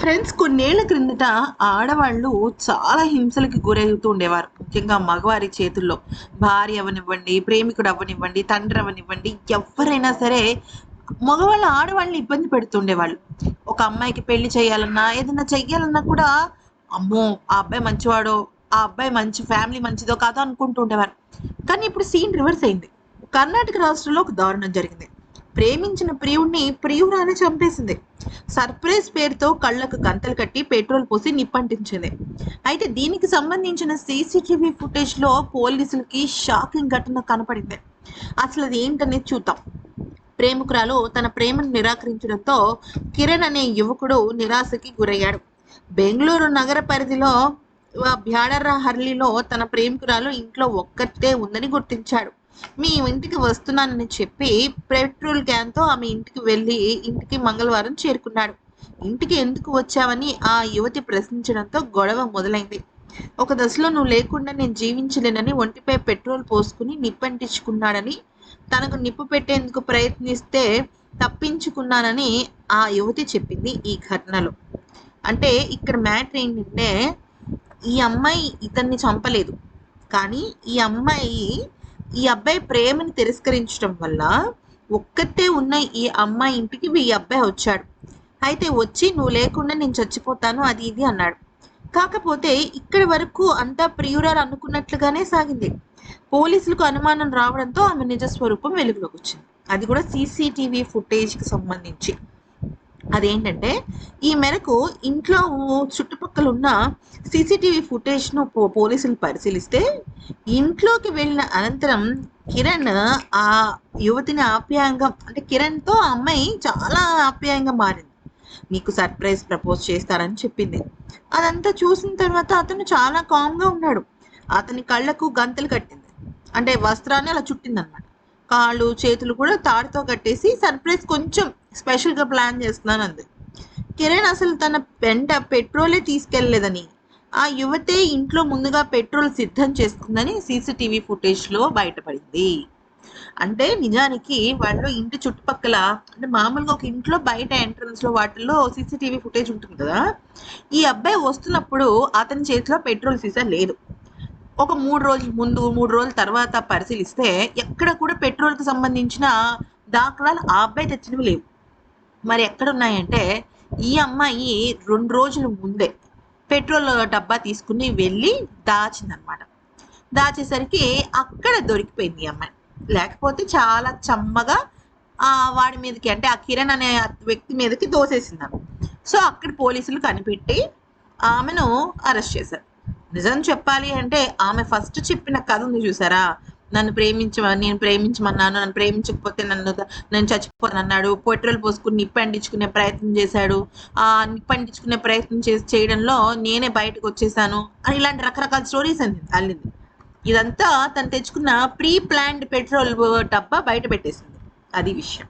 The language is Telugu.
ఫ్రెండ్స్, కొన్నేళ్ల క్రిందట ఆడవాళ్ళు చాలా హింసలకి గురవుతూ ఉండేవారు. ముఖ్యంగా మగవారి చేతుల్లో. భార్య అవ్వనివ్వండి, ప్రేమికుడు అవ్వనివ్వండి, తండ్రి అవ్వనివ్వండి, ఎవరైనా సరే మగవాళ్ళు ఆడవాళ్ళని ఇబ్బంది పెడుతుండేవాళ్ళు. ఒక అమ్మాయికి పెళ్లి చేయాలన్నా, ఏదైనా చెయ్యాలన్నా కూడా అమ్మో! ఆ అబ్బాయి మంచివాడో, ఆ అబ్బాయి మంచి ఫ్యామిలీ మంచిదో కాదో అనుకుంటూ ఉండేవారు. కానీ ఇప్పుడు సీన్ రివర్స్ అయింది. కర్ణాటక రాష్ట్రంలో ఒక దారుణం జరిగింది. ప్రేమించిన ప్రియుడిని ప్రియురాలే చంపేసింది. సర్ప్రైజ్ పేరుతో కళ్ళకు గంతలు కట్టి పెట్రోల్ పోసి నిప్పంటించింది. అయితే దీనికి సంబంధించిన సీసీటీవీ ఫుటేజ్ లో పోలీసులకి షాకింగ్ ఘటన కనపడింది. అసలు అది ఏంటనేది చూద్దాం. ప్రేమికురాలు తన ప్రేమను నిరాకరించడంతో కిరణ్ అనే యువకుడు నిరాశకి గురయ్యాడు. బెంగళూరు నగర పరిధిలో బ్యాడరహల్లిలో తన ప్రేమికురాలు ఇంట్లో ఒక్కతే ఉందని గుర్తించాడు. మీ ఇంటికి వస్తున్నానని చెప్పి పెట్రోల్ క్యాన్తో ఆమె ఇంటికి వెళ్ళి ఇంటికి మంగళవారం చేరుకున్నాడు. ఇంటికి ఎందుకు వచ్చావని ఆ యువతి ప్రశ్నించడంతో గొడవ మొదలైంది. ఒక దశలో నువ్వు లేకుండా నేను జీవించలేనని ఒంటిపై పెట్రోల్ పోసుకుని నిప్పంటించుకున్నాడని, తనకు నిప్పు పెట్టేందుకు ప్రయత్నిస్తే తప్పించుకున్నానని ఆ యువతి చెప్పింది ఈ ఘటనలో. అంటే ఇక్కడ మ్యాటర్ ఏంటంటే, ఈ అమ్మాయి ఇతన్ని చంపలేదు, కానీ ఈ అబ్బాయి ప్రేమని తిరస్కరించడం వల్ల ఒక్కతే ఉన్న ఈ అమ్మాయి ఇంటికి ఈ అబ్బాయి వచ్చాడు. అయితే వచ్చి నువ్వు లేకుండా నేను చచ్చిపోతాను అది ఇది అన్నాడు. కాకపోతే ఇక్కడి వరకు అంతా ప్రియురాలు అనుకున్నట్లుగానే సాగింది. పోలీసులకు అనుమానం రావడంతో ఆమె నిజస్వరూపం వెలుగులోకి వచ్చింది. అది కూడా సీసీటీవీ ఫుటేజ్కి సంబంధించి. అదేంటంటే, ఈ మేరకు ఇంట్లో చుట్టుపక్కల ఉన్న సీసీటీవీ ఫుటేజ్ను పోలీసులు పరిశీలిస్తే, ఇంట్లోకి వెళ్ళిన అనంతరం కిరణ్ ఆ యువతిని ఆప్యాయంగా, అంటే కిరణ్తో ఆ అమ్మాయి చాలా ఆప్యాయంగా మారింది. నీకు సర్ప్రైజ్ ప్రపోజ్ చేస్తారని చెప్పింది. అదంతా చూసిన తర్వాత అతను చాలా కామ్గా ఉన్నాడు. అతని కళ్ళకు గంతలు కట్టింది, అంటే వస్త్రాన్ని అలా చుట్టిందనమాట. కాళ్ళు చేతులు కూడా తాడుతో కట్టేసి సర్ప్రైజ్ కొంచెం స్పెషల్గా ప్లాన్ చేస్తున్నాను అంది. కిరణ్ అసలు తన వెంట పెట్రోలే తీసుకెళ్లలేదని, ఆ యువతే ఇంట్లో ముందుగా పెట్రోల్ సిద్ధం చేసుకుందని సీసీటీవీ ఫుటేజ్లో బయటపడింది. అంటే నిజానికి వాళ్ళు ఇంటి చుట్టుపక్కల, అంటే మామూలుగా ఒక ఇంట్లో బయట ఎంట్రన్స్లో వాటిల్లో సీసీటీవీ ఫుటేజ్ ఉంటుంది కదా, ఈ అబ్బాయి వస్తున్నప్పుడు అతని చేతిలో పెట్రోల్ సీసా లేదు. ఒక 3 రోజుల ముందు 3 రోజుల తర్వాత పరిశీలిస్తే ఎక్కడ కూడా పెట్రోల్కి సంబంధించిన దాఖలాలు ఆ అబ్బాయి తెచ్చినవి లేవు. మరి ఎక్కడున్నాయంటే, ఈ అమ్మాయి 2 రోజుల ముందే పెట్రోల్ డబ్బా తీసుకుని వెళ్ళి దాచిందనమాట. దాచేసరికి అక్కడ దొరికిపోయింది ఈ అమ్మాయి. లేకపోతే చాలా చమ్మగా వాడి మీదకి, అంటే ఆ కిరణ్ అనే వ్యక్తి మీదకి దోసేసింది. సో అక్కడ పోలీసులు కనిపెట్టి ఆమెను అరెస్ట్ చేశారు. నిజం చెప్పాలి అంటే, ఆమె ఫస్ట్ చెప్పిన కథ ఉంది చూసారా, నేను ప్రేమించమన్నాను, నన్ను ప్రేమించకపోతే నేను చచ్చిపోతాను అన్నాడు, పెట్రోల్ పోసుకుని నిప్పంటించుకునే ప్రయత్నం చేశాడు, ఆ నిప్పంటించుకునే ప్రయత్నం చేయడంలో నేనే బయటకు వచ్చేసాను అని ఇలాంటి రకరకాల స్టోరీస్ అల్లింది. ఇదంతా తను తెచ్చుకున్న ప్రీ ప్లాన్డ్ పెట్రోల్ డబ్బా బయట పెట్టేసింది. అది విషయం.